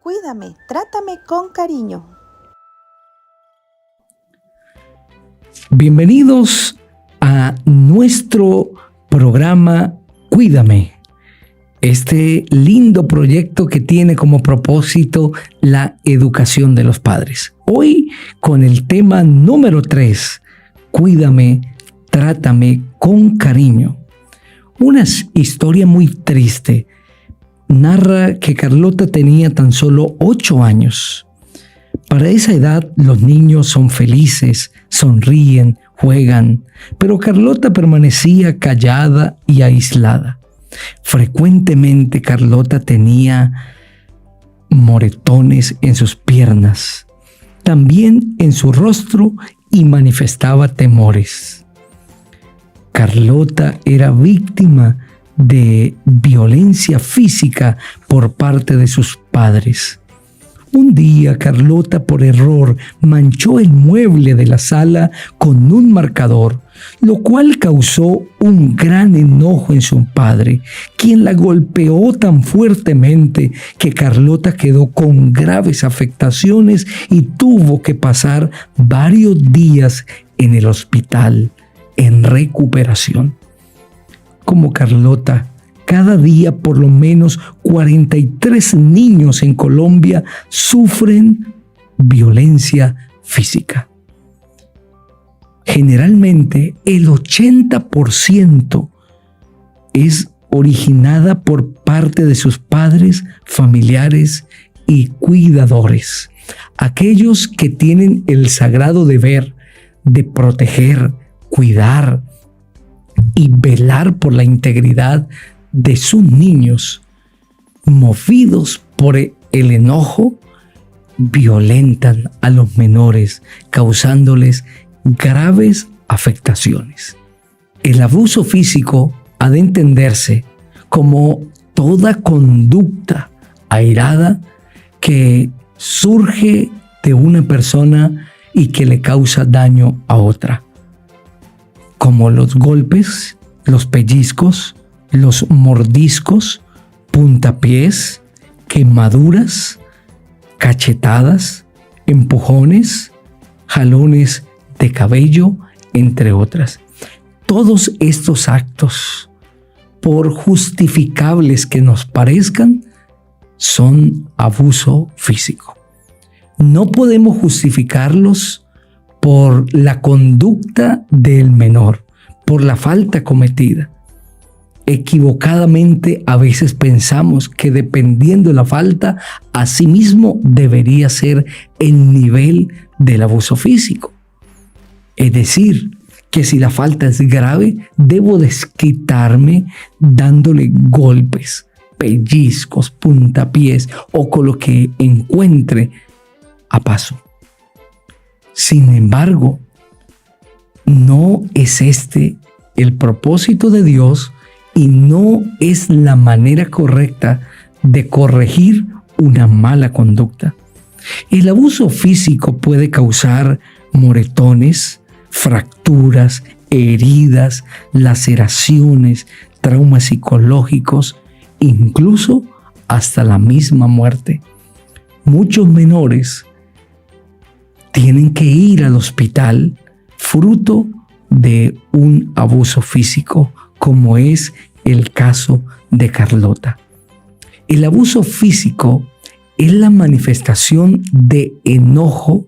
Cuídame, trátame con cariño. Bienvenidos a nuestro programa Cuídame, este lindo proyecto que tiene como propósito la educación de los padres. Hoy con el tema número 3, Cuídame, trátame con cariño. Una historia muy triste narra que Carlota tenía tan solo 8 años. Para esa edad los niños son felices, sonríen, juegan, pero Carlota permanecía callada y aislada. Frecuentemente Carlota tenía moretones en sus piernas, también en su rostro, y manifestaba temores. Carlota era víctima de violencia física por parte de sus padres. Un día Carlota por error manchó el mueble de la sala con un marcador, lo cual causó un gran enojo en su padre, quien la golpeó tan fuertemente que Carlota quedó con graves afectaciones y tuvo que pasar varios días en el hospital en recuperación. Como Carlota, cada día por lo menos 43 niños en Colombia sufren violencia física. Generalmente el 80% es originada por parte de sus padres, familiares y cuidadores, aquellos que tienen el sagrado deber de proteger, cuidar y velar por la integridad de sus niños. Movidos por el enojo, violentan a los menores, causándoles graves afectaciones. El abuso físico ha de entenderse como toda conducta airada que surge de una persona y que le causa daño a otra, como los golpes, los pellizcos, los mordiscos, puntapiés, quemaduras, cachetadas, empujones, jalones de cabello, entre otras. Todos estos actos, por justificables que nos parezcan, son abuso físico. No podemos justificarlos por la conducta del menor, por la falta cometida. Equivocadamente a veces pensamos que dependiendo de la falta, asimismo debería ser el nivel del abuso físico. Es decir, que si la falta es grave, debo desquitarme dándole golpes, pellizcos, puntapiés o con lo que encuentre a paso. Sin embargo, no es este el propósito de Dios y no es la manera correcta de corregir una mala conducta. El abuso físico puede causar moretones, fracturas, heridas, laceraciones, traumas psicológicos, incluso hasta la misma muerte. Muchos menores tienen que ir al hospital fruto de un abuso físico, como es el caso de Carlota. El abuso físico es la manifestación de enojo,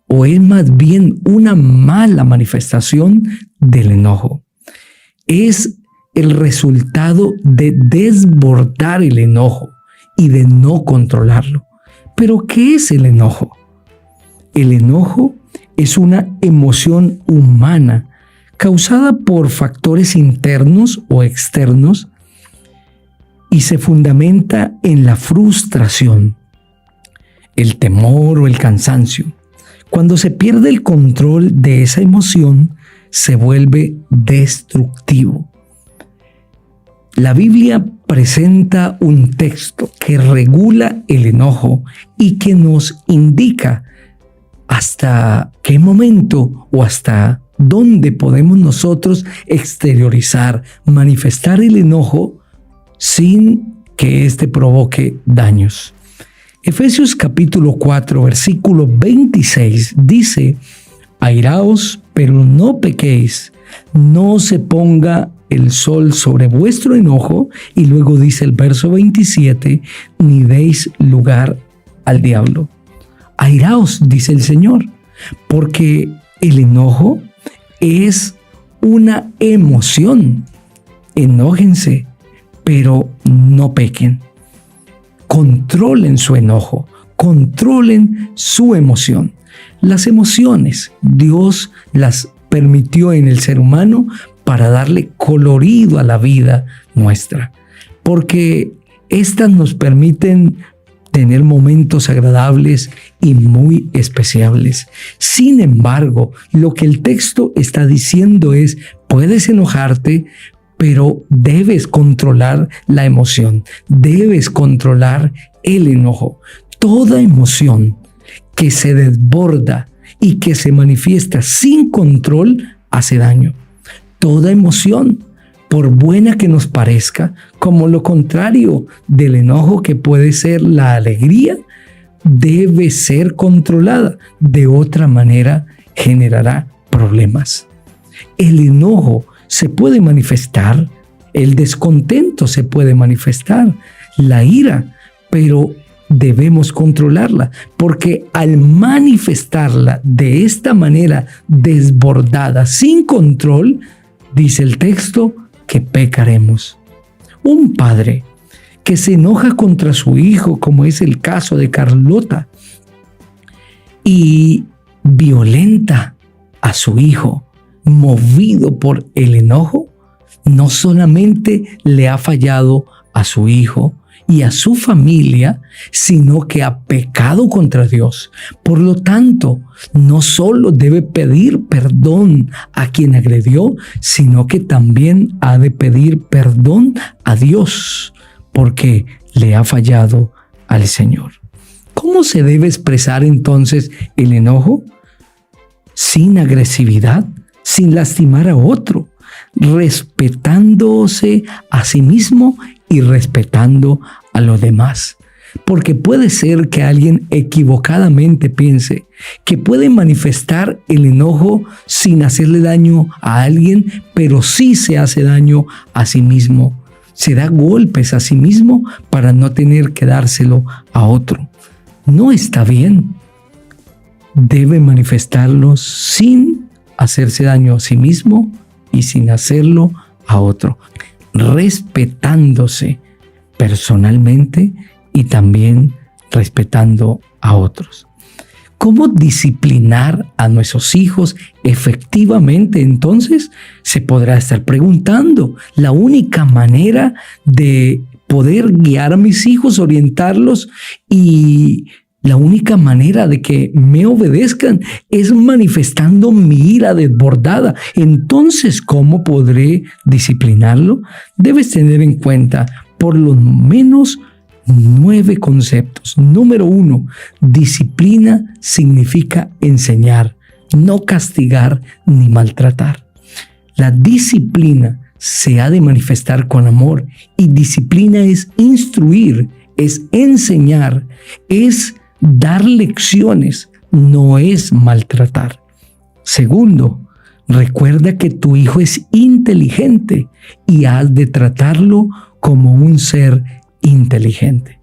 o es más bien una mala manifestación del enojo. Es el resultado de desbordar el enojo y de no controlarlo. ¿Pero qué es el enojo? El enojo es una emoción humana causada por factores internos o externos y se fundamenta en la frustración, el temor o el cansancio. Cuando se pierde el control de esa emoción, se vuelve destructivo. La Biblia presenta un texto que regula el enojo y que nos indica hasta qué momento o hasta dónde podemos nosotros exteriorizar, manifestar el enojo sin que éste provoque daños. Efesios capítulo 4, versículo 26 dice: airaos, pero no pequéis, no se ponga el sol sobre vuestro enojo. Y luego dice el verso 27, ni deis lugar al diablo. Airaos, dice el Señor, porque el enojo es una emoción. Enójense, pero no pequen. Controlen su enojo, controlen su emoción. Las emociones, Dios las permitió en el ser humano para darle colorido a la vida nuestra, porque estas nos permiten tener momentos agradables y muy especiales. Sin embargo, lo que el texto está diciendo es: puedes enojarte, pero debes controlar la emoción, debes controlar el enojo. Toda emoción que se desborda y que se manifiesta sin control hace daño. Toda emoción, por buena que nos parezca, como lo contrario del enojo que puede ser la alegría, debe ser controlada. De otra manera, generará problemas. El enojo se puede manifestar, el descontento se puede manifestar, la ira, pero debemos controlarla, porque al manifestarla de esta manera desbordada, sin control, dice el texto que pecaremos. Un padre que se enoja contra su hijo, como es el caso de Carlota, y violenta a su hijo, movido por el enojo, no solamente le ha fallado a su hijo y a su familia, sino que ha pecado contra Dios. Por lo tanto, no solo debe pedir perdón a quien agredió, sino que también ha de pedir perdón a Dios, porque le ha fallado al Señor. ¿Cómo se debe expresar entonces el enojo? Sin agresividad, sin lastimar a otro, respetándose a sí mismo y respetando a los demás. Porque puede ser que alguien equivocadamente piense que puede manifestar el enojo sin hacerle daño a alguien, pero sí se hace daño a sí mismo. Se da golpes a sí mismo para no tener que dárselo a otro. No está bien. Debe manifestarlo sin hacerse daño a sí mismo y sin hacerlo a otro, respetándose personalmente y también respetando a otros. ¿Cómo disciplinar a nuestros hijos efectivamente? Entonces se podrá estar preguntando. La única manera de poder guiar a mis hijos, orientarlos, y la única manera de que me obedezcan es manifestando mi ira desbordada. Entonces, ¿cómo podré disciplinarlo? Debes tener en cuenta por lo menos 9 conceptos. Número 1, disciplina significa enseñar, no castigar ni maltratar. La disciplina se ha de manifestar con amor, y disciplina es instruir, es enseñar, es dar lecciones, no es maltratar. Segundo, recuerda que tu hijo es inteligente y has de tratarlo como un ser inteligente.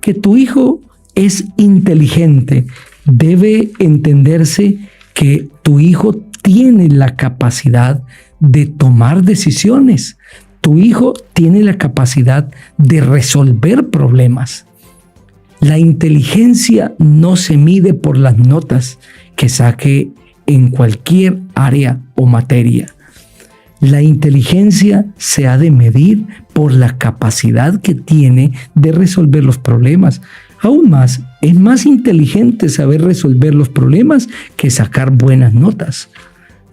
Que tu hijo es inteligente debe entenderse que tu hijo tiene la capacidad de tomar decisiones. Tu hijo tiene la capacidad de resolver problemas. La inteligencia no se mide por las notas que saque en cualquier área o materia. La inteligencia se ha de medir por la capacidad que tiene de resolver los problemas. Aún más, es más inteligente saber resolver los problemas que sacar buenas notas.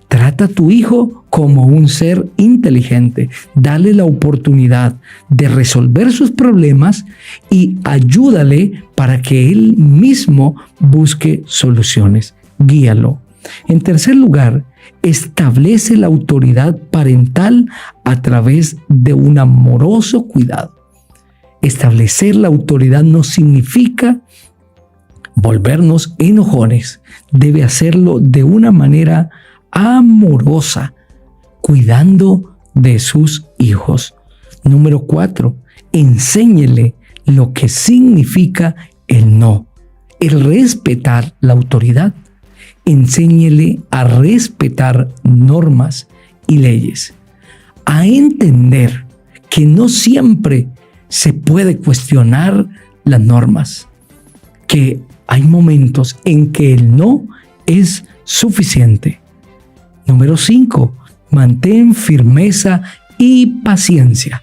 Trata a tu hijo como un ser inteligente. Dale la oportunidad de resolver sus problemas y ayúdale para que él mismo busque soluciones. Guíalo. En tercer lugar, establece la autoridad parental a través de un amoroso cuidado. Establecer la autoridad no significa volvernos enojones, debe hacerlo de una manera amorosa, cuidando de sus hijos. Número 4, enséñele lo que significa el no, el respetar la autoridad. Enséñele a respetar normas y leyes, a entender que no siempre se puede cuestionar las normas, que hay momentos en que el no es suficiente. Número 5, mantén firmeza y paciencia.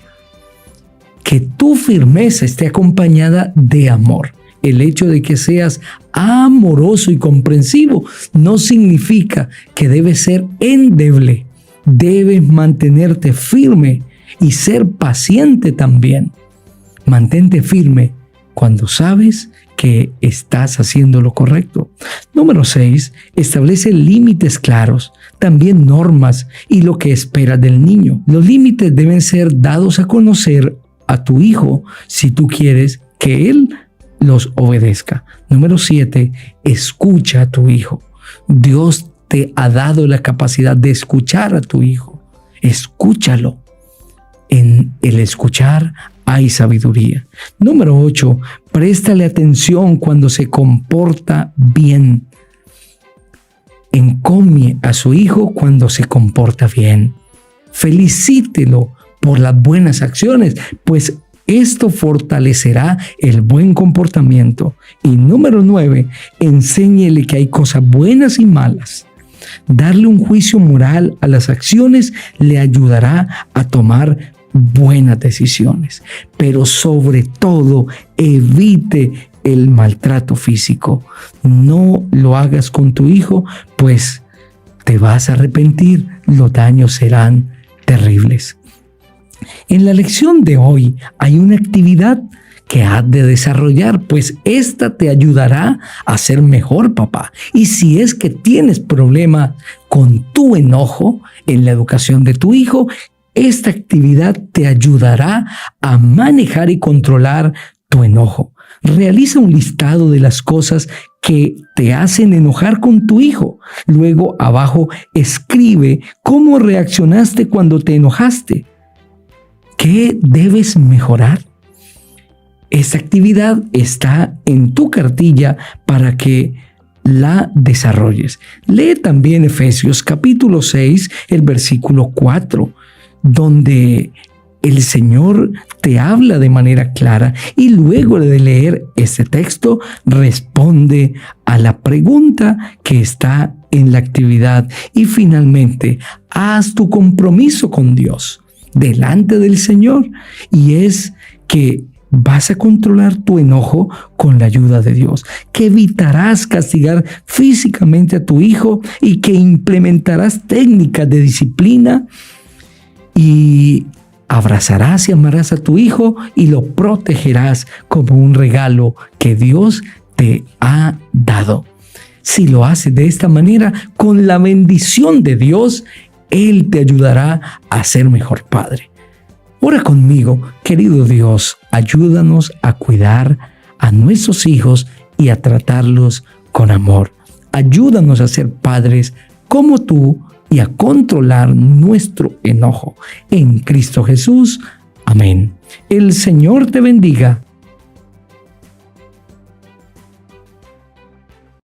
Que tu firmeza esté acompañada de amor. El hecho de que seas amoroso y comprensivo no significa que debes ser endeble. Debes mantenerte firme y ser paciente también. Mantente firme cuando sabes que estás haciendo lo correcto. Número 6, establece límites claros, también normas y lo que esperas del niño. Los límites deben ser dados a conocer a tu hijo si tú quieres que él los obedezca. Número 7, escucha a tu hijo. Dios te ha dado la capacidad de escuchar a tu hijo. Escúchalo. En el escuchar hay sabiduría. Número 8, préstale atención cuando se comporta bien. Encomie a su hijo cuando se comporta bien. Felicítelo por las buenas acciones, pues esto fortalecerá el buen comportamiento. Y número 9, enséñele que hay cosas buenas y malas. Darle un juicio moral a las acciones le ayudará a tomar buenas decisiones. Pero sobre todo, evite el maltrato físico. No lo hagas con tu hijo, pues te vas a arrepentir. Los daños serán terribles. En la lección de hoy hay una actividad que has de desarrollar, pues esta te ayudará a ser mejor papá. Y si es que tienes problema con tu enojo en la educación de tu hijo, esta actividad te ayudará a manejar y controlar tu enojo. Realiza un listado de las cosas que te hacen enojar con tu hijo. Luego abajo escribe cómo reaccionaste cuando te enojaste. ¿Qué debes mejorar? Esta actividad está en tu cartilla para que la desarrolles. Lee también Efesios capítulo 6, el versículo 4, donde el Señor te habla de manera clara y luego de leer este texto responde a la pregunta que está en la actividad y finalmente haz tu compromiso con Dios delante del Señor, y es que vas a controlar tu enojo con la ayuda de Dios, que evitarás castigar físicamente a tu hijo y que implementarás técnicas de disciplina y abrazarás y amarás a tu hijo y lo protegerás como un regalo que Dios te ha dado. Si lo haces de esta manera, con la bendición de Dios, Él te ayudará a ser mejor padre. Ora conmigo, querido Dios, ayúdanos a cuidar a nuestros hijos y a tratarlos con amor. Ayúdanos a ser padres como tú y a controlar nuestro enojo. En Cristo Jesús. Amén. El Señor te bendiga